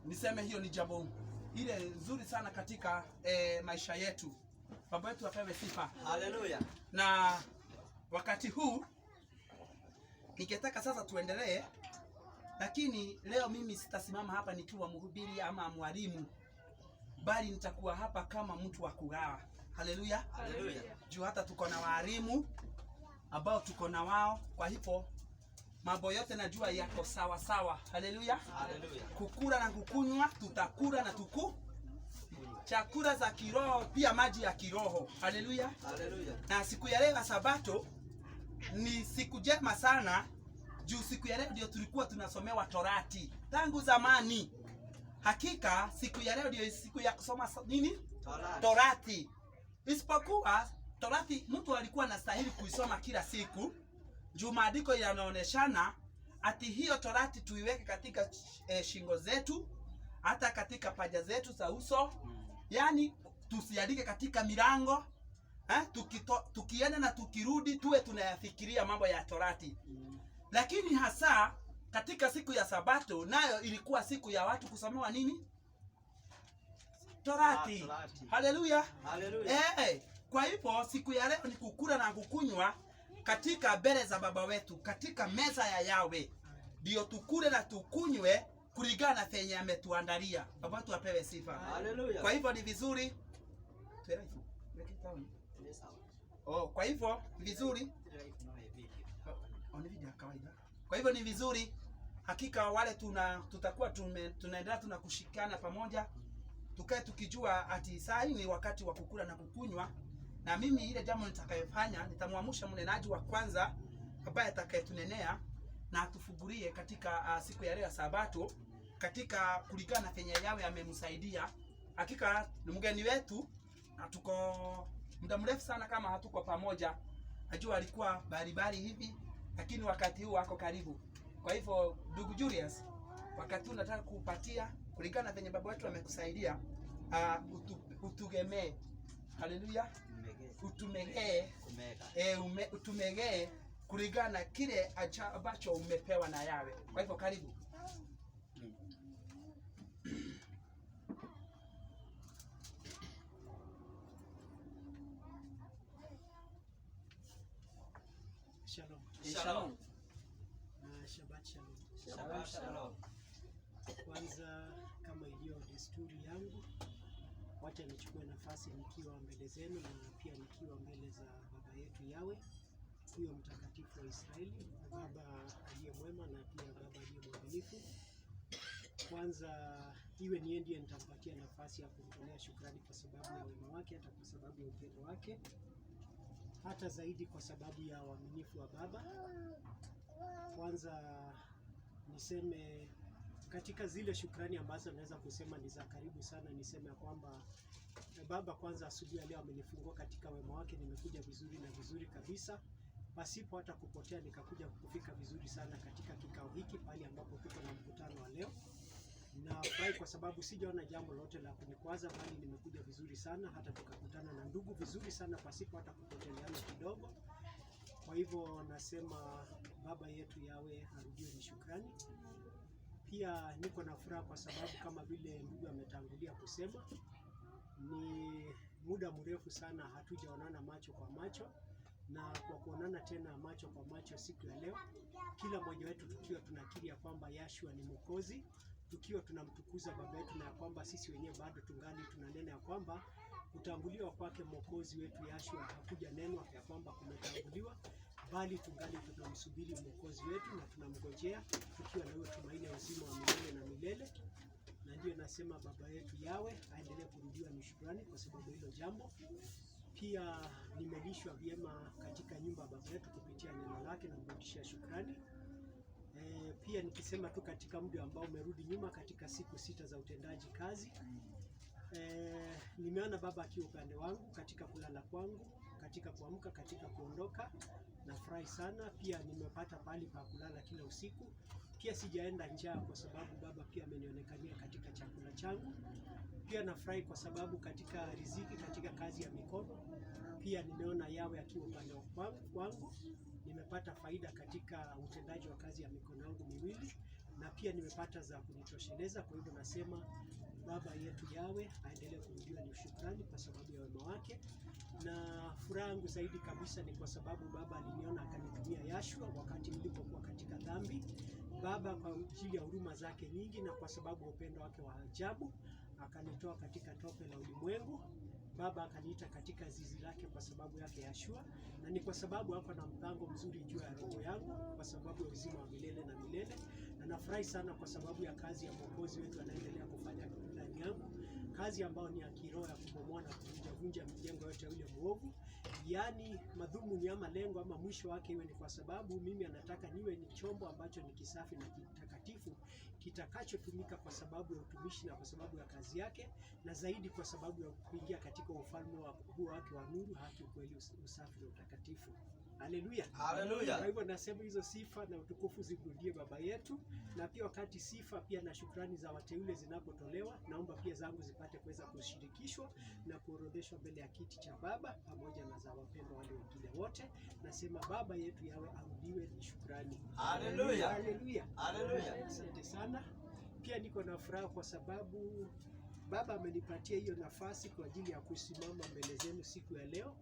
niseme hiyo ni jambo ile nzuri sana katika maisha yetu. Baba yetu apewe sifa. Haleluya. Na wakati huu ningetaka sasa tuendelee, lakini leo mimi sitasimama hapa nikiwa mhubiri ama mwalimu, bali nitakuwa hapa kama mtu wa kugawa. Haleluya. Haleluya. Juu hata tuko na walimu ambao tuko na wao, kwa hivyo mambo yote najua yako sawa sawa. Haleluya. Haleluya. Kukula na kukunywa, tutakula na chakula za kiroho, pia maji ya kiroho. Haleluya. Haleluya. Na siku ya leo ya Sabato ni siku njema sana, juu siku ya leo ndio tulikuwa tunasomewa Torati tangu zamani. Hakika siku ya leo ndio siku ya kusoma nini? Torati. Isipokuwa Torati mtu alikuwa anastahili kuisoma kila siku, juu maandiko yanaoneshana ati hiyo Torati tuiweke katika shingo zetu, hata katika paja zetu za uso. Yani tusiandike katika milango. Tukienda na tukirudi tuwe tunayafikiria mambo ya Torati. Lakini hasa katika siku ya Sabato, nayo ilikuwa siku ya watu kusomewa nini? Torati. Haleluya. Haleluya. Kwa hivyo siku ya leo ni kukula na kukunywa katika mbele za Baba wetu, katika meza ya Yawe. Ndio tukule na tukunywe kulingana na venye ametuandalia. Baba wetu apewe sifa. Haleluya. Kwa hivyo ni vizuri. Kwa hivyo vizuri. Kwa hivyo ni vizuri hakika wale tutakuwa tunaendelea kushikana pamoja, tukae tukijua ati saa hii ni wakati wa kukula na kukunywa. Na mimi ile jambo nitakayofanya, nitamwamsha mnenaji wa kwanza ambaye atakayetunenea na atufungulie katika siku ya leo ya Sabato, katika kulingana na venye Yawe amemsaidia. Hakika ni mgeni wetu na tuko muda mrefu sana kama hatuko pamoja. Najua alikuwa baribari hivi, lakini wakati huu wako karibu. Kwa hivyo ndugu Julius, wakati huu nataka kupatia kulingana na venye baba wetu amekusaidia, utugemee. Haleluya. Utumegee. Utumegee kulingana na kile ambacho umepewa na Yawe. Kwa hivyo karibu. Shalom. Shalom. Shabbat shalom. Shabbat shalom. Kwanza, kama iliyo desturi yangu, wacha nichukue nafasi nikiwa mbele zenu na pia nikiwa mbele za baba yetu Yawe, huyo mtakatifu wa Israeli, baba aliye mwema na pia baba aliye mwaminifu. Kwanza iwe niye ndiye nitampatia nafasi ya kumtolea shukrani kwa sababu ya wema wake, hata kwa sababu ya upendo wake, hata zaidi kwa sababu ya uaminifu wa baba. Kwanza niseme katika zile shukrani ambazo naweza kusema ni za karibu sana, niseme kwamba baba, kwanza asubuhi leo amenifungua katika wema wake. Nimekuja vizuri na vizuri kabisa, pasipo hata kupotea, nikakuja kufika vizuri sana katika kikao hiki pale ambapo tuko na mkutano wa leo. Na furahi kwa sababu sijaona jambo lote la kunikwaza, bali nimekuja vizuri sana, hata tukakutana na ndugu vizuri sana pasipo hata kupoteleana kidogo. Kwa hivyo nasema baba yetu Yawe arudiwe ni shukrani. Pia niko na furaha kwa sababu kama vile ndugu ametangulia kusema, ni muda mrefu sana hatujaonana macho kwa macho, na kwa kuonana tena macho kwa macho siku ya leo, kila mmoja wetu tukiwa tunakiri ya kwamba Yashua ni Mwokozi, tukiwa tunamtukuza baba yetu, na ya kwamba sisi wenyewe bado tungali tunanena ya kwamba kutambuliwa kwake Mwokozi wetu Yashua hakuja nenwa ya kwamba kumetambuliwa, bali tungali tunamsubiri Mwokozi wetu na tunamngojea tukiwa na hiyo tumaini ya uzima wa milele na milele. Na ndio nasema baba yetu Yawe aendelee kurudiwa ni shukrani kwa sababu hilo jambo. Pia nimelishwa vyema katika nyumba ya baba yetu kupitia neno lake, na mrudishia shukrani. Pia nikisema tu katika muda ambao umerudi nyuma katika siku 6 za utendaji kazi, nimeona baba akiwa upande wangu katika kulala kwangu, katika kuamka, katika kuondoka. Nafurahi sana. Pia nimepata pahali pa kulala kila usiku. Pia sijaenda njaa kwa sababu baba pia amenionekania katika chakula changu. Pia nafurahi kwa sababu katika riziki, katika kazi ya mikono, pia nimeona Yawe akiwa upande wangu. Nimepata faida katika utendaji wa kazi ya mikono yangu miwili. na pia nimepata za kunitosheleza. Kwa hivyo nasema Baba yetu Yawe aendelee kurudiwa ni shukrani kwa sababu ya wema wake, na furaha yangu zaidi kabisa ni kwa sababu Baba aliniona akanitumia Yashua wakati nilipokuwa katika dhambi. Baba, kwa ajili ya huruma zake nyingi na kwa sababu ya upendo wake wa ajabu, akanitoa katika tope la ulimwengu. Baba akaniita katika zizi lake kwa sababu yake Yashua, na ni kwa sababu hapa na mpango mzuri juu ya roho yangu kwa sababu ya uzima wa milele na milele. Na nafurahi sana kwa sababu ya kazi ya Mwokozi wetu anaendelea kufanya ndani yangu, kazi ambayo ni ya kiroho ya kubomoa na kuvunja mijengo yote ya ule mwovu. Yaani madhumuni ama lengo ama mwisho wake iwe ni kwa sababu mimi anataka niwe ni chombo ambacho ni kisafi na kitakatifu, kitakachotumika kwa sababu ya utumishi na kwa sababu ya kazi yake, na zaidi kwa sababu ya kuingia katika ufalme wake wa nuru, haki, ukweli, usafi na utakatifu. Haleluya. Haleluya. Kwa hivyo nasema hizo sifa na utukufu zirudie Baba yetu, na pia wakati sifa pia na shukrani za wateule zinapotolewa, naomba pia zangu zipate kuweza kushirikishwa na kuorodheshwa mbele ya kiti cha Baba pamoja na za wapendwa wale wengine wote. Nasema Baba yetu Yawe arudiwe ni shukrani. Haleluya. Haleluya. Haleluya. Asante sana. Pia niko na furaha kwa sababu Baba amenipatia hiyo nafasi kwa ajili ya kusimama mbele zenu siku ya leo.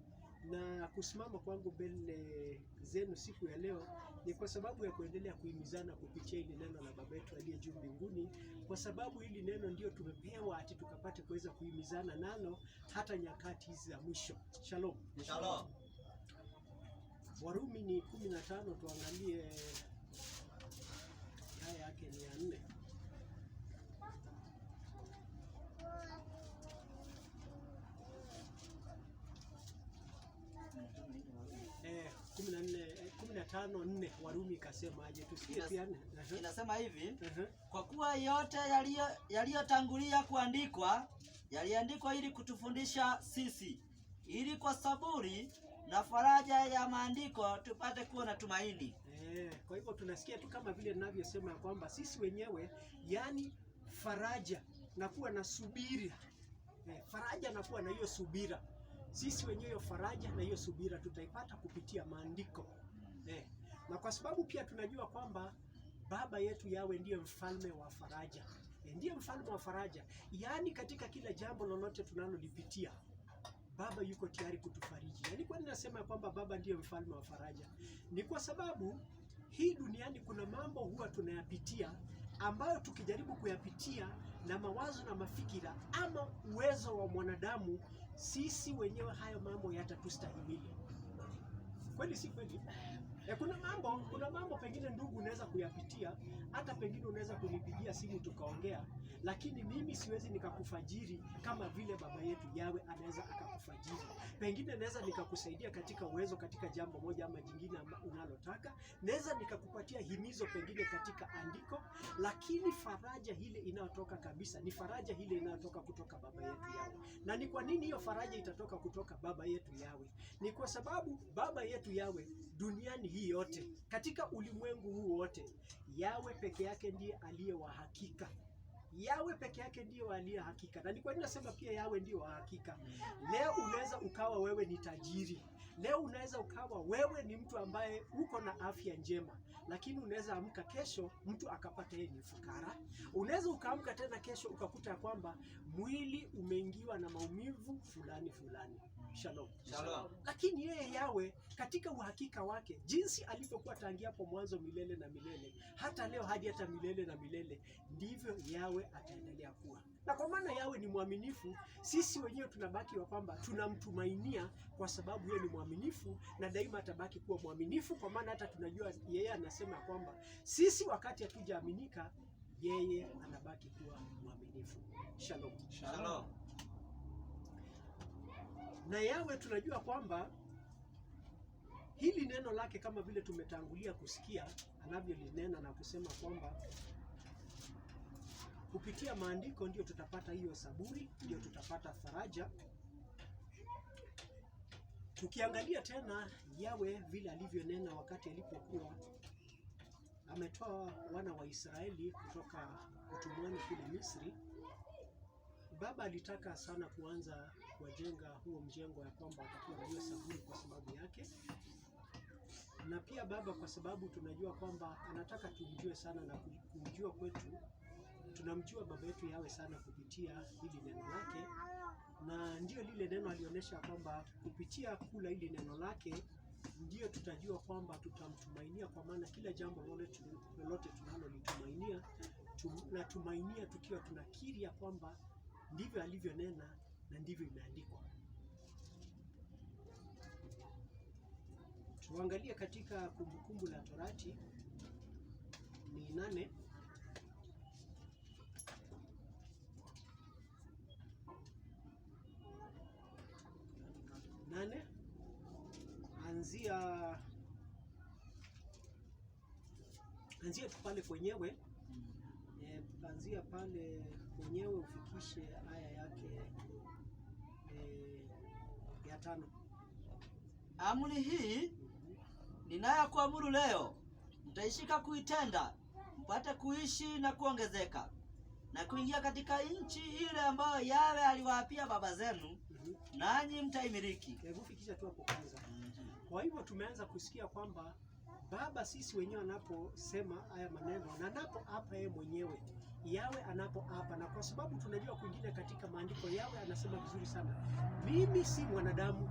Na kusimama kwangu mbele zenu siku ya leo ni kwa sababu ya kuendelea kuhimizana kupitia hili neno la Baba yetu aliye juu mbinguni, kwa sababu hili neno ndio tumepewa ati tukapate kuweza kuhimizana nalo hata nyakati hizi za mwisho. Shalom. Shalom. Warumi ni 15, tuangalie aya yake ni ya 4. Eh, 15:4 Warumi ikasema aje? Tusikie pia. Inasema hivi, kwa kuwa yote yaliyotangulia kuandikwa yaliandikwa ili kutufundisha sisi, ili kwa saburi na faraja ya maandiko tupate kuwa na tumaini. Kwa hivyo tunasikia tu kama vile ninavyosema ya kwamba sisi wenyewe, yani faraja na kuwa na subira, faraja na kuwa na hiyo subira, sisi wenyewe faraja na hiyo subira tutaipata kupitia maandiko. Na kwa sababu pia tunajua kwamba Baba yetu Yawe ndiye mfalme wa faraja. Ndiye mfalme wa faraja. Yaani katika kila jambo lolote tunalolipitia, Baba yuko tayari kutufariji. Yaani kwa nini nasema kwamba Baba ndiye mfalme wa faraja? Ni kwa sababu hii duniani kuna mambo huwa tunayapitia ambayo tukijaribu kuyapitia na mawazo na mafikira ama uwezo wa mwanadamu, sisi wenyewe hayo mambo yatatustahimili. Kweli si kweli? Kuna mambo pengine ndugu unaweza kuyapitia, hata pengine unaweza kunipigia simu tukaongea, lakini mimi siwezi nikakufajiri kama vile Baba yetu Yawe anaweza akakufajiri. Pengine naweza nikakusaidia katika uwezo katika jambo moja ama jingine unalotaka, naweza nikakupatia himizo pengine katika andiko, lakini faraja ile inayotoka kabisa ni faraja ile inayotoka kutoka Baba yetu Yawe. Na ni kwa nini hiyo faraja itatoka kutoka Baba yetu Yawe? Ni kwa sababu Baba yetu Yawe duniani hii yote, katika ulimwengu huu wote, Yawe peke yake ndiye aliye wa hakika. Yawe peke yake ndiye aliye hakika. Na ni kwa nini nasema pia Yawe ndiye wa hakika? Leo unaweza ukawa wewe ni tajiri. Leo unaweza ukawa wewe ni mtu ambaye uko na afya njema, lakini unaweza amka kesho mtu akapata yeye ni fukara. Unaweza ukaamka tena kesho ukakuta kwamba mwili umeingiwa na maumivu fulani. Shalom. Shalom. Lakini yeye Yawe katika uhakika wake, jinsi alivyokuwa tangia hapo mwanzo milele na milele, hata leo hadi hata milele na milele, ndivyo Yawe ataendelea kuwa. Na kwa maana Yawe ni mwaminifu, sisi wenyewe tunabaki wa kwamba tunamtumainia kwa sababu yeye ni mwaminifu na daima atabaki kuwa mwaminifu, kwa maana hata tunajua yeye anasema kwamba sisi wakati hatujaaminika, yeye anabaki kuwa mwaminifu. Shalom. Shalom. Na Yawe tunajua kwamba hili neno lake kama vile tumetangulia kusikia anavyolinena na kusema kwamba kupitia maandiko ndio tutapata hiyo saburi, ndio tutapata faraja. Tukiangalia tena Yawe vile alivyonena wakati alipokuwa ametoa wana wa Israeli kutoka utumwani kule Misri, Baba alitaka sana kuanza kujenga huo mjengo ya kwamba atakuwa na hiyo saburi kwa sababu yake. Na pia Baba, kwa sababu tunajua kwamba anataka tumjue sana, na kumjua kwetu tunamjua Baba yetu Yawe sana kupitia hili neno lake, na ndio lile neno alionyesha kwamba kupitia kula hili neno lake ndio tutajua kwamba tutamtumainia, kwa maana kila jambo lolote tunalolitumainia tunatumainia tukiwa tunakiri ya kwamba ndivyo alivyonena na ndivyo imeandikwa. Tuangalie katika Kumbukumbu la Torati ni 8 anzia tu pale kwenyewe, anzia pale kwenyewe ufikishe aya yake ya 5. Amri hii ninayokuamuru leo mtaishika kuitenda, mpate kuishi na kuongezeka na kuingia katika nchi ile ambayo Yawe aliwaapia baba zenu, nanyi mtaimiliki. Hebu fikisha tu hapo kwanza. Kwa hivyo tumeanza kusikia kwamba Baba sisi wenyewe anaposema haya maneno na anapoapa yeye mwenyewe, Yawe anapoapa, na kwa sababu tunajua kwingine katika maandiko Yawe anasema vizuri sana, mimi si mwanadamu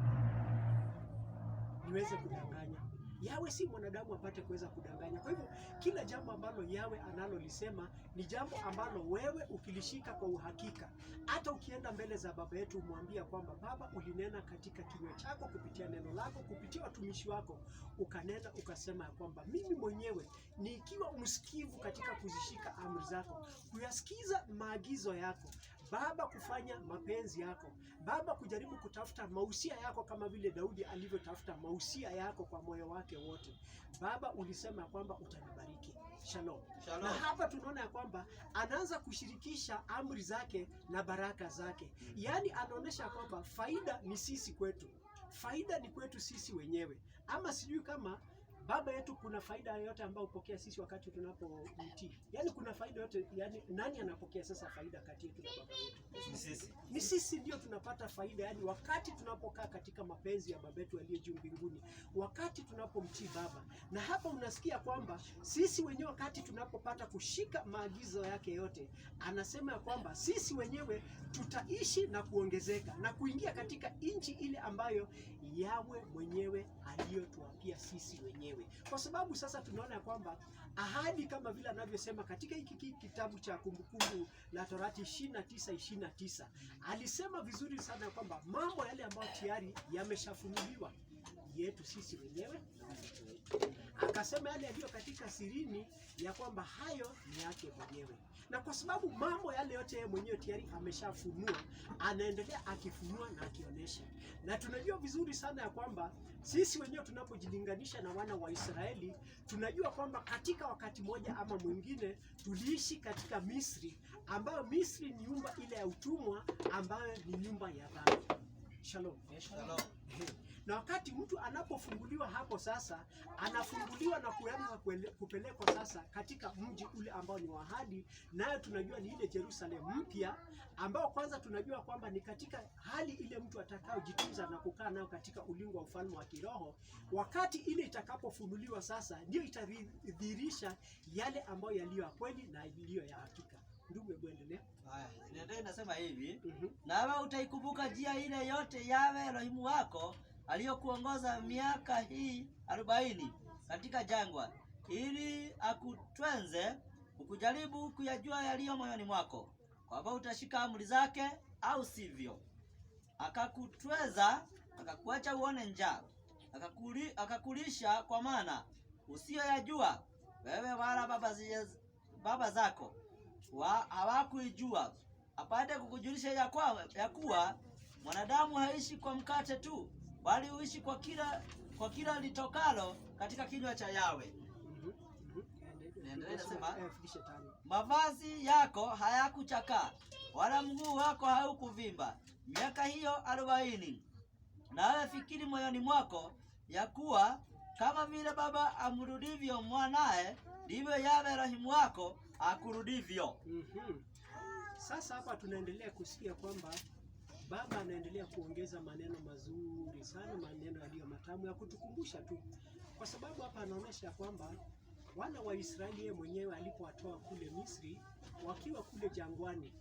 niweze kudanganya. Yawe si mwanadamu apate kuweza kudanganya. Kwa hivyo kila jambo ambalo Yawe analolisema ni jambo ambalo wewe ukilishika kwa uhakika, hata ukienda mbele za Baba yetu umwambia kwamba Baba, ulinena katika kinywa chako kupitia neno lako, kupitia watumishi wako, ukanena ukasema ya kwamba mimi mwenyewe nikiwa msikivu katika kuzishika amri zako, kuyasikiza maagizo yako Baba, kufanya mapenzi yako Baba, kujaribu kutafuta mausia yako kama vile Daudi alivyotafuta mausia yako kwa moyo wake wote, Baba, ulisema kwamba utanibariki. Shalom. Shalom. Na hapa tunaona ya kwamba anaanza kushirikisha amri zake na baraka zake. Yaani anaonesha kwamba faida ni sisi kwetu. Faida ni kwetu sisi wenyewe. Ama sijui kama Baba yetu kuna faida yoyote ambayo upokea sisi wakati tunapomtii. Yaani kuna faida yote, yani nani anapokea sasa faida kati yetu na Baba yetu? Ni sisi. Ni sisi ndio tunapata faida, yani wakati tunapokaa katika mapenzi ya Baba yetu aliye juu mbinguni, wakati tunapomtii Baba. Na hapa unasikia kwamba sisi wenyewe wakati tunapopata kushika maagizo yake yote, anasema ya kwamba sisi wenyewe tutaishi na kuongezeka na kuingia katika nchi ile ambayo Yawe mwenyewe aliyotuapia sisi wenyewe. Kwa sababu sasa tunaona kwamba ahadi kama vile anavyosema katika hiki kitabu cha Kumbukumbu la Torati 29:29, alisema vizuri sana kwamba mambo yale ambayo tayari yameshafunuliwa yetu sisi wenyewe. Akasema yale yaliyo katika sirini ya kwamba hayo ni yake mwenyewe. Na kwa sababu mambo yale yote yeye mwenyewe tayari ameshafunua, anaendelea akifunua na akionyesha. Na tunajua vizuri sana ya kwamba sisi wenyewe tunapojilinganisha na wana wa Israeli, tunajua kwamba katika wakati moja ama mwingine tuliishi katika Misri, ambayo Misri ni nyumba ile ya utumwa, ambayo ni nyumba ya dhambi. Shalom. Shalom. Na wakati mtu anapofunguliwa hapo sasa, anafunguliwa na kuanza kupelekwa sasa katika mji ule ambao ni wa ahadi, nayo tunajua ni ile Yerusalemu mpya, ambao kwanza tunajua kwamba ni katika hali ile mtu atakayojitunza na kukaa nayo katika ulingo wa ufalme wa kiroho. Wakati ile itakapofunuliwa sasa, ndio itadhihirisha yale ambayo yaliyo kweli na yaliyo ya hakika. Ndugu, hebu endelea. Haya, ndio inasema hivi, nawe utaikumbuka njia ile yote Yawe Elohimu wako aliyokuongoza miaka hii 40 katika jangwa, ili akutwenze ukujaribu kuyajua yaliyo moyoni mwako, kwamba utashika amri zake au sivyo. Akakutweza, akakuacha uone njaa, akakulisha kwa mana usiyoyajua wewe wala baba zako hawakuijua, apate kukujulisha ya kuwa mwanadamu haishi kwa mkate tu, bali huishi kwa kila litokalo katika kinywa cha Yawe. Nasema, mavazi yako hayakuchakaa wala mguu wako haukuvimba miaka hiyo 40. Nawe fikiri moyoni mwako ya kuwa kama vile baba amrudivyo mwanae, ndivyo Yawe Elohimu wako akurudivyo. Sasa hapa tunaendelea kusikia kwamba Baba anaendelea kuongeza maneno mazuri sana, maneno yaliyo matamu ya kutukumbusha tu, kwa sababu hapa anaonyesha kwamba wana wa Israeli yeye mwenyewe alipowatoa kule Misri, wakiwa kule jangwani,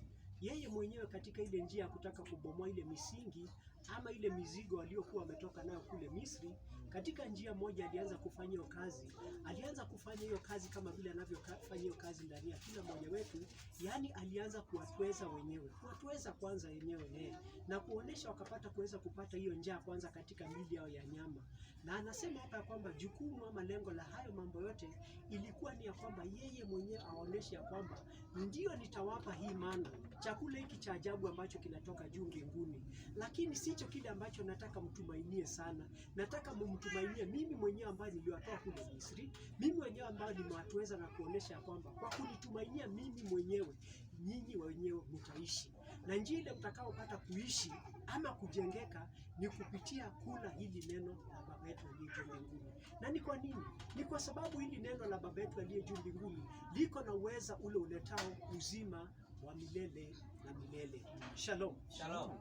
yeye mwenyewe katika ile njia ya kutaka kubomoa ile misingi ama ile mizigo aliyokuwa wametoka nayo kule Misri, katika njia moja alianza kufanya hiyo kazi. Alianza kufanya hiyo kazi kama vile anavyofanya hiyo kazi ndani ya kila mmoja wetu, yani alianza kuwatweza wenyewe, kuwatweza kwanza wenyewe na kuonesha wakapata kuweza kupata hiyo njaa kwanza katika mili yao ya nyama. Na anasema hapa kwamba jukumu ama lengo la hayo mambo yote ilikuwa ni ya kwamba yeye mwenyewe aoneshe ya kwamba ndio nitawapa hii mana, chakula hiki cha ajabu ambacho kinatoka juu mbinguni, lakini sicho kile ambacho nataka mtumainie sana. Nataka mumtumainie mimi mwenyewe ambaye niliwatoa kule Misri, mimi mwenyewe ambaye nimewatweza, na kuonesha kwamba kwa kunitumainia mimi mwenyewe nyinyi wenyewe mtaishi, na njia ile mtakaopata kuishi ama kujengeka ni kupitia kula hili neno la Baba yetu aliye juu mbinguni. Na ni kwa nini? Ni kwa sababu hili neno la Baba yetu aliye juu mbinguni liko na uweza ule uletao uzima wa milele na milele. Shalom. Shalom.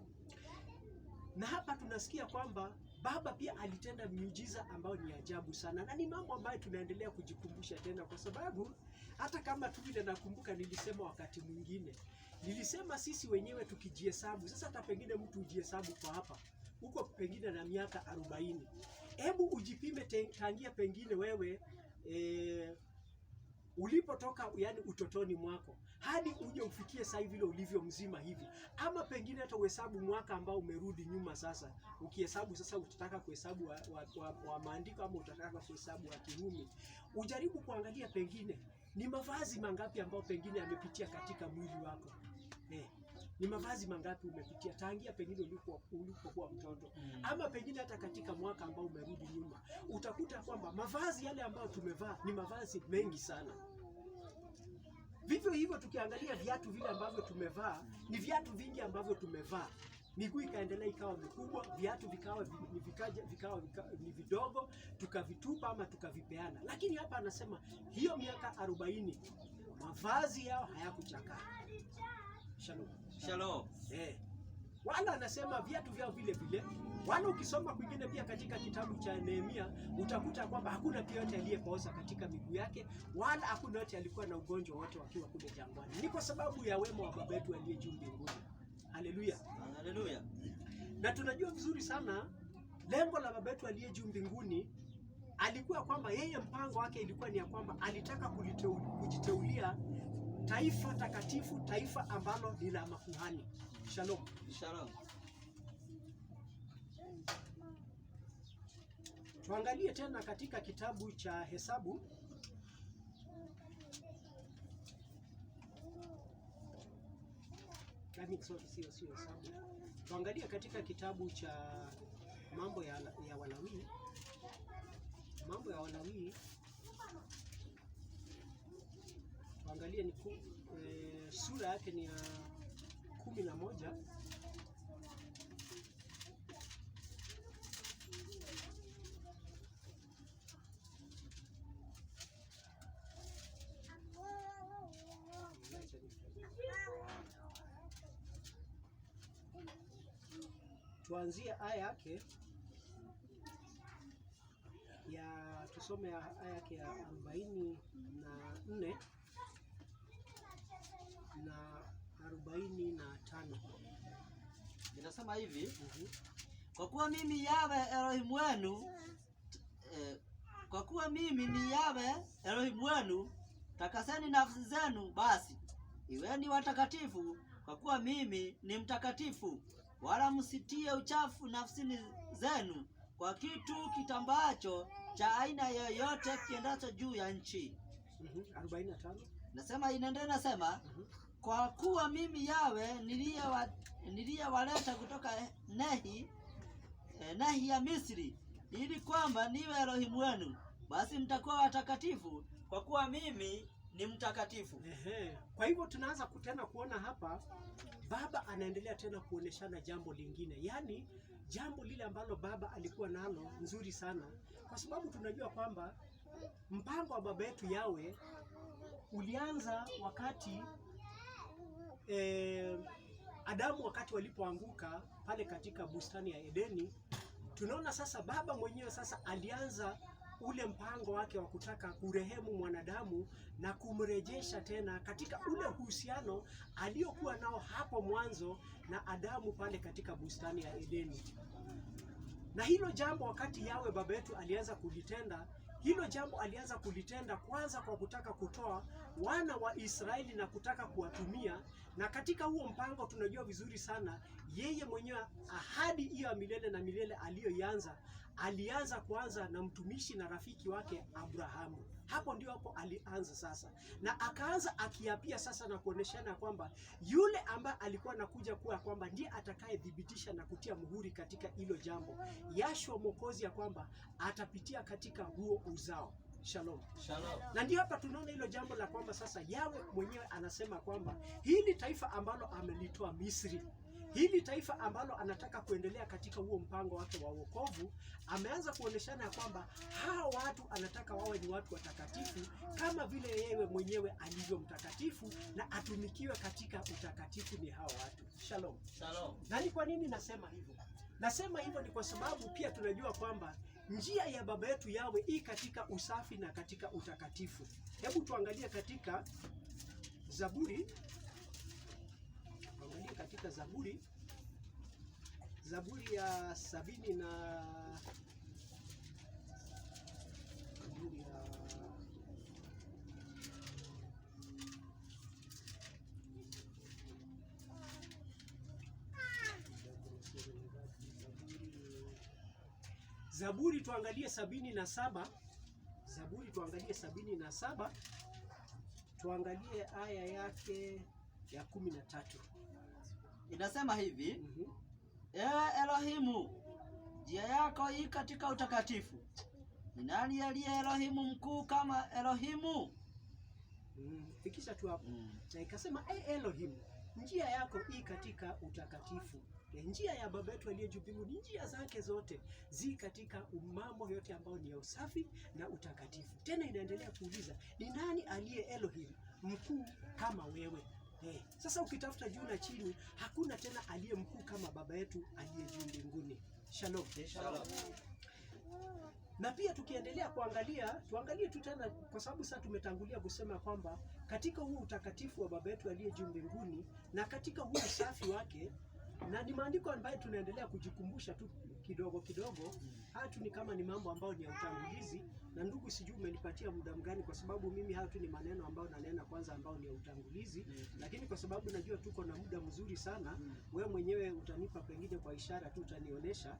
Na hapa tunasikia kwamba Baba pia alitenda miujiza ambayo ni ajabu sana, na ni mambo ambayo tunaendelea kujikumbusha tena, kwa sababu hata kama tu vile nakumbuka nilisema wakati mwingine, nilisema sisi wenyewe tukijihesabu sasa, hata pengine mtu ujihesabu kwa hapa huko pengine na miaka 40, hebu ujipime tangia pengine wewe ulipotoka, yani utotoni mwako hadi uje ufikie sasa hivi ulivyo mzima hivi, ama pengine hata uhesabu mwaka ambao umerudi nyuma. Sasa ukihesabu sasa, utataka kuhesabu wa maandiko ama utataka kuhesabu wa Kirumi, ujaribu kuangalia pengine ni mavazi mangapi ambao pengine yamepitia katika mwili wako. Ni mavazi mangapi umepitia tangia pengine ulipokuwa mtoto, ama pengine hata katika mwaka ambao umerudi nyuma. Utakuta kwamba mavazi yale ambayo tumevaa ni mavazi mengi sana. Vivyo hivyo tukiangalia viatu vile ambavyo tumevaa, ni viatu vingi ambavyo tumevaa. Miguu ikaendelea ikawa mikubwa, viatu vikawa ni vidogo, tukavitupa ama tukavipeana. Lakini hapa anasema hiyo miaka 40 mavazi yao hayakuchakaa. Shalom. Shalom. Wala anasema viatu vyao vile vile. Wala ukisoma kwingine pia katika kitabu cha Nehemia utakuta kwamba hakuna pia yote aliyepooza katika miguu yake, wala hakuna yote alikuwa na ugonjwa wote wakiwa kule jangwani. Ni kwa sababu ya wema wa Baba yetu aliye juu mbinguni. Haleluya. Haleluya. Na tunajua vizuri sana lengo la Baba yetu aliye juu mbinguni alikuwa kwamba yeye mpango wake ilikuwa ni ya kwamba alitaka kujiteulia taifa takatifu, taifa ambalo ni la makuhani. Shalom. Shalom. Tuangalie tena katika kitabu cha Hesabu. Sio Hesabu. Tuangalie katika kitabu cha Mambo ya Walawi. Mambo ya Walawi. Tuangalie ni sura yake ni ya 11. Tuanzie aya yake ya tusome aya yake ya 44 na 45. Inasema hivi, kwa kuwa mimi Yawe Elohim wenu, kwa kuwa mimi ni Yawe Elohim wenu, takaseni nafsi zenu, basi iweni watakatifu, kwa kuwa mimi ni mtakatifu. Wala msitie uchafu nafsini zenu kwa kitu kitambaacho cha aina yoyote kiendacho juu ya nchi. 45. Nasema inaendelea, nasema kwa kuwa mimi Yawe niliyewaleta kutoka Nehi ya Misri, ili kwamba niwe Elohim wenu, basi mtakuwa watakatifu, kwa kuwa mimi ni mtakatifu. Kwa hivyo tunaanza tena kuona hapa Baba anaendelea tena kuoneshana jambo lingine, yaani jambo lile ambalo Baba alikuwa nalo nzuri sana, kwa sababu tunajua kwamba mpango wa Baba yetu Yawe ulianza wakati Adamu wakati walipoanguka pale katika bustani ya Edeni, tunaona sasa baba mwenyewe sasa alianza ule mpango wake wa kutaka kurehemu mwanadamu na kumrejesha tena katika ule uhusiano aliokuwa nao hapo mwanzo na Adamu pale katika bustani ya Edeni. Na hilo jambo wakati Yawe baba yetu alianza kulitenda, hilo jambo alianza kulitenda kwanza kwa kutaka kutoa wana wa Israeli na kutaka kuwatumia, na katika huo mpango tunajua vizuri sana yeye mwenyewe ahadi hiyo ya milele na milele aliyoianza, alianza kuanza na mtumishi na rafiki wake Abrahamu. Hapo ndio hapo alianza sasa, na akaanza akiapia sasa na kuoneshana kwamba yule ambaye alikuwa anakuja kuwa kwamba ndiye atakayedhibitisha na kutia muhuri katika hilo jambo, Yashua Mwokozi, ya kwamba atapitia katika huo uzao. Shalom. Shalom. Na ndio hapa tunaona hilo jambo la kwamba sasa Yawe mwenyewe anasema kwamba hili taifa ambalo amelitoa Misri, hili taifa ambalo anataka kuendelea katika huo mpango wake wa wokovu, ameanza kuoneshana ya kwamba hawa watu anataka wawe ni watu watakatifu kama vile yeye mwenyewe alivyo mtakatifu, na atumikiwe katika utakatifu ni hawa watu. Shalom. Shalom. Na ni kwa nini nasema hivyo? Nasema hivyo ni kwa sababu pia tunajua kwamba njia ya baba yetu Yawe hii katika usafi na katika utakatifu. Hebu tuangalie katika Zaburi. Tuangalie katika Zaburi. Zaburi ya 70 na Zaburi ya Zaburi tuangalie 77. Zaburi tuangalie 77. Tuangalie aya yake ya 13. Inasema hivi, Ewe Elohimu, njia yako hii katika utakatifu. Ni nani aliye Elohimu mkuu kama Elohimu? Fikisha tu hapo. Na ikasema Elohimu, njia yako hii katika utakatifu. Njia ya baba yetu aliye juu mbinguni, njia zake zote zi katika mambo yote ambayo ni ya usafi na utakatifu. Tena inaendelea kuuliza, ni nani aliye Elohim mkuu kama wewe? Sasa ukitafuta juu na chini, hakuna tena aliye mkuu kama baba yetu aliye juu mbinguni. Shalom. Shalom. Na pia tukiendelea kuangalia, tuangalie tu tena, kwa sababu sasa tumetangulia kusema kwamba katika huu utakatifu wa baba yetu aliye juu mbinguni na katika huu usafi wake, na ni maandiko ambayo tunaendelea kujikumbusha tu kidogo kidogo. Hatu ni kama ni mambo ambayo ni ya utangulizi, na ndugu, sijui umenipatia muda mgani, kwa sababu mimi hatu ni maneno ambayo nanena kwanza ambayo ni ya utangulizi, lakini kwa sababu najua tuko na muda mzuri sana, wewe mwenyewe utanipa pengine kwa ishara tu utanionyesha.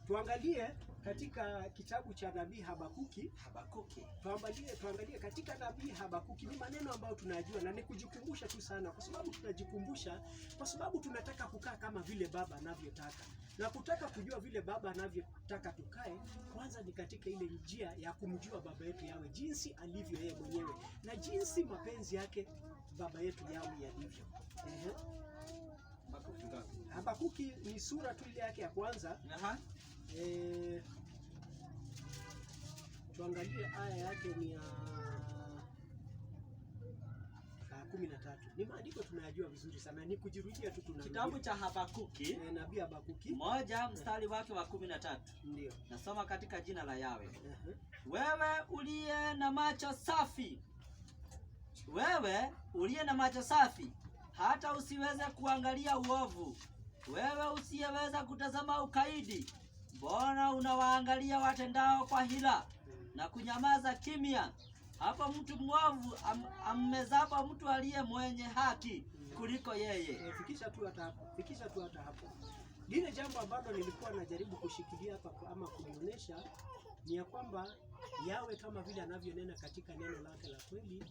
Tuangalie katika kitabu cha nabii Habakuki. Tuangalie katika nabii Habakuki. Ni maneno ambayo tunajua na ni kujikumbusha tu sana, kwa sababu tunajikumbusha kwa sababu tunataka kukaa kama vile baba anavyotaka. Na kutaka kujua vile baba anavyotaka tukae, kwanza ni katika ile njia ya kumjua baba yetu Yawe, jinsi alivyo yeye mwenyewe na jinsi mapenzi yake baba yetu Yawe yalivyo. Habakuki ni sura tu ile yake ya kwanza. Tuangalie aya yake ni ya 13. Ni maandiko tunayajua vizuri sana, ni kujirudia tu tunarudia. Kitabu cha Habakuki, nabii Habakuki 1 mstari wake wa 13. Ndio. Nasoma katika jina la Yawe. Wewe uliye na macho safi, wewe uliye na macho safi, hata usiweze kuangalia uovu, wewe usiyeweza kutazama ukaidi, mbona unawaangalia watendao kwa hila na kunyamaza kimya? Hapo mtu mwovu ammezapo mtu aliye mwenye haki kuliko yeye. Fikisha tu hata hapo. Lile jambo ambalo nilikuwa najaribu kushikilia hapa ama kulionyesha ni ya kwamba Yawe kama vile anavyonena katika neno lake la kweli,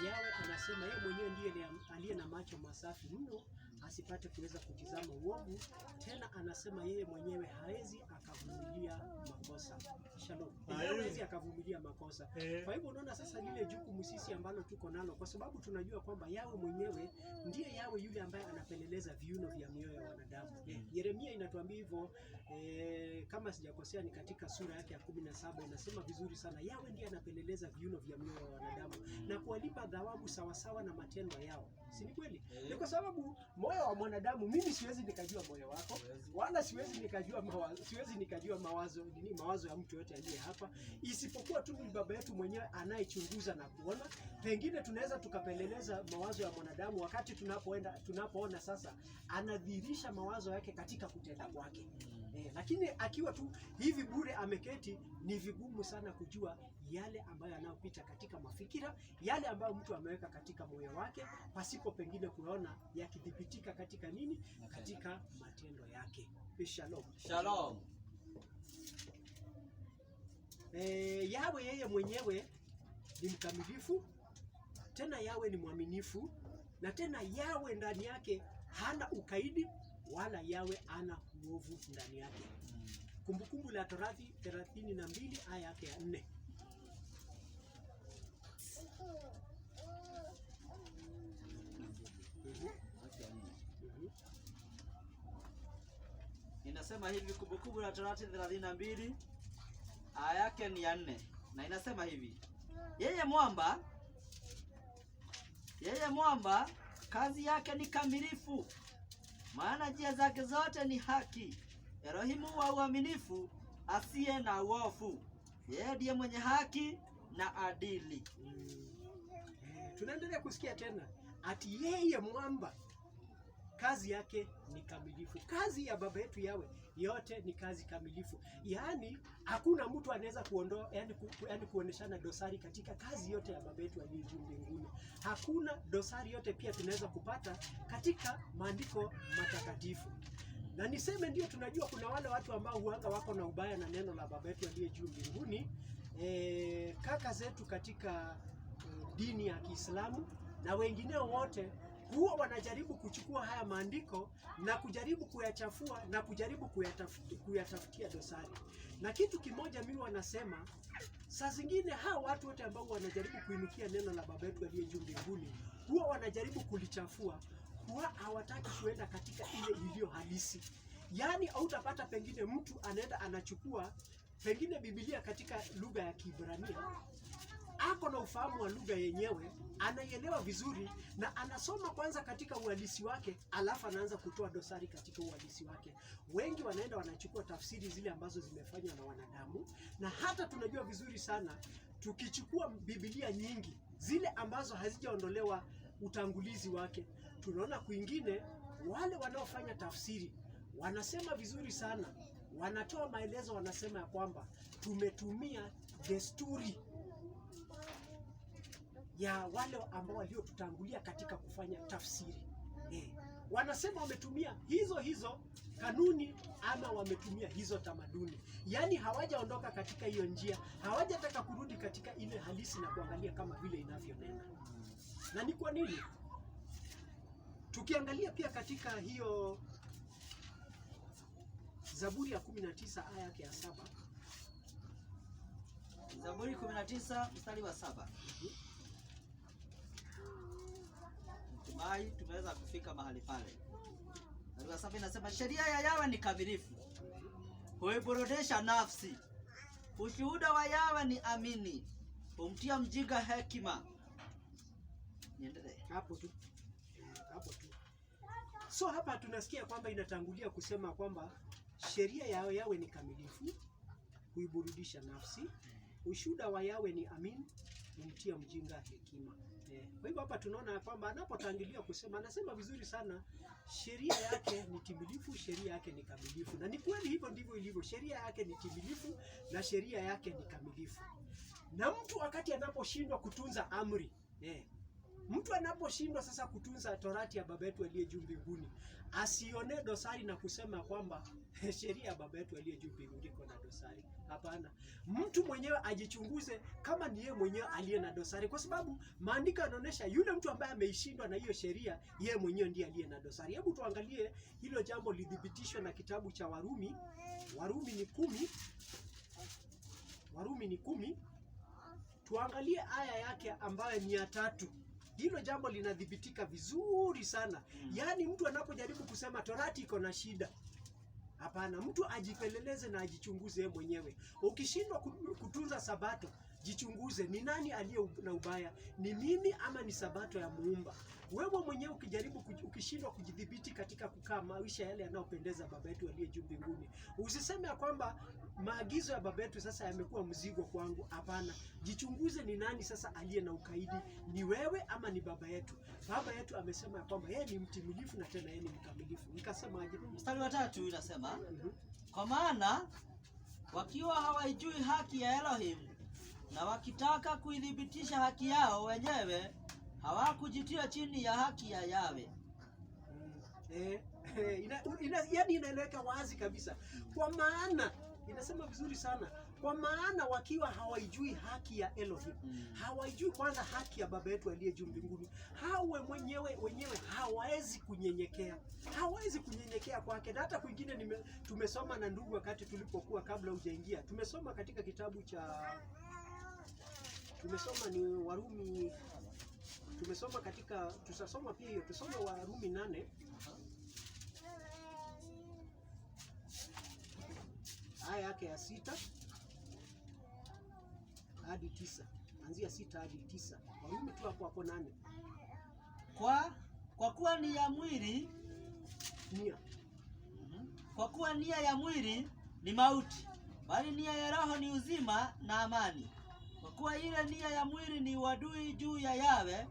Yawe anasema yeye mwenyewe ndiye aliye na macho masafi mno asipate kuweza kutizama uovu. Tena anasema yeye mwenyewe hawezi akavumilia makosa. Shalom. Hawezi akavumilia makosa. Kwa hivyo unaona sasa lile jukumu sisi ambalo tuko nalo, kwa sababu tunajua kwamba Yawe mwenyewe ndiye Yawe yule ambaye anapeleleza viuno vya mioyo ya wanadamu. Yeremia inatuambia hivyo, kama sijakosea ni katika sura yake ya 17 inasema vizuri sana, Yawe ndiye anapeleleza viuno vya mioyo ya wanadamu na kuwalipa thawabu sawasawa na matendo yao. Si ni kweli? Ni kwa sababu moyo wa mwanadamu, mimi siwezi nikajua moyo wako, wala siwezi nikajua mawazo ya mtu yote aliye hapa, isipokuwa tu ni Baba yetu mwenyewe anayechunguza na kuona. Pengine tunaweza tukapeleleza mawazo ya mwanadamu wakati tunapoona sasa anadhihirisha mawazo yake katika kutenda kwake. Lakini akiwa tu hivi bure ameketi, ni vigumu sana kujua yale ambayo yanayopita katika mafikira, yale ambayo mtu ameweka katika moyo wake, pasipo pengine kuona yakidhibitika katika nini? Katika matendo yake. Shalom. Shalom. Yawe yeye mwenyewe ni mkamilifu, tena Yawe ni mwaminifu, na tena Yawe ndani yake hana ukaidi, wala Yawe ana uovu ndani yake. Kumbukumbu la Torati 32 aya yake ya 4. Inasema hivi, Kumbukumbu la Torati 32 aya yake ni ya 4, na inasema hivi: yeye mwamba kazi yake ni kamilifu, maana njia zake zote ni haki. Elohimu wa uaminifu, asiye na uovu, yeye ndiye mwenye haki na adili. Tunaendelea kusikia tena ati yeye mwamba kazi yake ni kamilifu. Kazi ya Baba yetu Yawe yote ni kazi kamilifu. Yaani hakuna mtu anaweza kuondoa, yani kuoneshana dosari katika kazi yote ya Baba yetu aliye juu mbinguni. Hakuna dosari yote pia tunaweza kupata katika maandiko matakatifu. Na niseme ndio, tunajua kuna wale watu ambao huanga wako na ubaya na neno la Baba yetu aliye juu mbinguni. Kaka zetu katika dini ya Kiislamu na wengineo wote huwa wanajaribu kuchukua haya maandiko na kujaribu kuyachafua na kujaribu kuyatafutia dosari. Na kitu kimoja mimi wanasema, saa zingine hawa watu wote ambao wanajaribu kuinukia neno la Baba yetu aliye juu mbinguni huwa wanajaribu kulichafua, huwa hawataki kuenda katika ile iliyo halisi. Yaani hautapata pengine mtu anaenda anachukua pengine Biblia katika lugha ya Kiebrania, ako na ufahamu wa lugha yenyewe, anaielewa vizuri na anasoma kwanza katika uhalisi wake, alafu anaanza kutoa dosari katika uhalisi wake. Wengi wanaenda wanachukua tafsiri zile ambazo zimefanywa na wanadamu, na hata tunajua vizuri sana tukichukua Biblia nyingi zile ambazo hazijaondolewa utangulizi wake, tunaona kwingine wale wanaofanya tafsiri wanasema vizuri sana, wanatoa maelezo, wanasema ya kwamba tumetumia desturi ya wale ambao waliotutangulia katika kufanya tafsiri. Wanasema wametumia hizo kanuni ama wametumia hizo tamaduni. Yaani hawajaondoka katika hiyo njia, hawajataka kurudi katika ile halisi na kuangalia kama vile inavyonena. Na ni kwa nini? Tukiangalia pia katika hiyo Zaburi ya 19 aya yake ya 7. Zaburi 19 mstari wa 7. Tumeweza kufika mahali pale. Mstari wa 7 inasema, sheria ya Yawe ni kamilifu, huiburudisha nafsi. Ushuhuda wa Yawe ni amini, humtia mjinga hekima. Niendelee. Hapo tu. So hapa tunasikia kwamba inatangulia kusema kwamba sheria ya Yawe ni kamilifu, huiburudisha nafsi. Ushuhuda wa Yawe ni amini, humtia mjinga hekima. Kwa hivyo hapa tunaona kwamba anapotangulia kusema, anasema vizuri sana, sheria yake ni timilifu, sheria yake ni kamilifu. Na ni kweli hivyo ndivyo ilivyo, sheria yake ni timilifu na sheria yake ni kamilifu. Na mtu wakati anaposhindwa kutunza amri, mtu anaposhindwa sasa kutunza torati ya Baba yetu aliye juu mbinguni, asione dosari na kusema kwamba sheria ya Baba yetu aliye juu mbinguni iko na dosari. Hapana, mtu mwenyewe ajichunguze kama ni yeye mwenyewe aliye na dosari, kwa sababu maandiko yanaonyesha yule mtu ambaye ameishindwa na hiyo sheria, yeye mwenyewe ndiye aliye na dosari. Hebu tuangalie hilo jambo lidhibitishwe na kitabu cha Warumi. Warumi ni 10. Tuangalie aya yake ambayo ni ya 3. Hilo jambo linadhibitika vizuri sana. Yaani mtu anapojaribu kusema torati iko na shida, hapana, mtu ajipeleleze na ajichunguze yeye mwenyewe. Ukishindwa kutunza sabato, jichunguze, ni nani aliye na ubaya, ni mimi ama ni sabato ya Muumba? Wewe mwenyewe ukijaribu ukishindwa kujidhibiti katika kukaa maisha yale yanayopendeza Baba yetu aliye juu mbinguni, usiseme ya kwamba maagizo ya Baba yetu sasa yamekuwa mzigo kwangu. Hapana, jichunguze, ni nani sasa aliye na ukaidi, ni wewe ama ni Baba yetu? Baba yetu amesema ya kwamba yeye ni mtimilifu na tena yeye ni mkamilifu. Nikasema aje? Mstari wa 3 inasema, kwa maana wakiwa hawaijui haki ya Elohim na wakitaka kuidhibitisha haki yao wenyewe, hawakujitia chini ya haki ya Yawe. Yani inaeleweka wazi kabisa. Kwa maana inasema vizuri sana, kwa maana wakiwa hawaijui haki ya Elohim, hawaijui kwanza haki ya Baba yetu aliye juu mbinguni, hawe wenyewe hawawezi kunyenyekea kwake. Na hata kwingine tumesoma na ndugu, wakati tulipokuwa kabla hujaingia, tumesoma katika kitabu cha, tumesoma ni Warumi, tumesoma katika, tutasoma pia hiyo, tusome Warumi 8 aya yake ya 6 hadi 9, anzia 6 hadi 9. Warumi tu hapo 8. Kwa kuwa nia ya mwili kwa kuwa nia ya mwili ni mauti, bali nia ya roho ni uzima na amani. Kwa kuwa ile nia ya mwili ni uadui juu ya Yawe,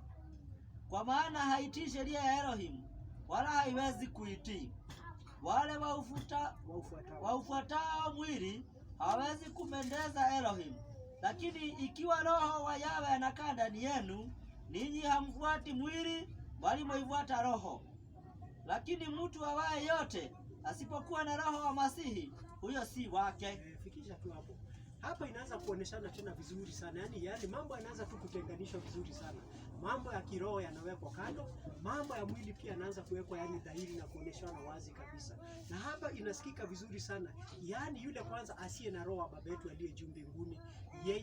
kwa maana haitii sheria ya Elohim, wala haiwezi kuitii. Wale waufuatao mwili hawawezi kumpendeza Elohim. Lakini ikiwa roho wa Yawe anakaa ndani yenu, ninyi hamfuati mwili, bali mwaifuata roho. Lakini mtu awaye yote asipokuwa na roho wa Masihi, huyo si wake. Fikisha tu hapo. Hapa inaanza kuoneshana tena vizuri sana. Yaani mambo yanaanza tu kutenganishwa vizuri sana. Mambo ya kiroho yanawekwa kando, mambo ya mwili pia yanaanza kuwekwa dhahiri na kuoneshana wazi kabisa. Na hapa inasikika vizuri sana. Yaani yule kwanza asiye na roho wa Baba yetu aliye juu mbinguni, yeye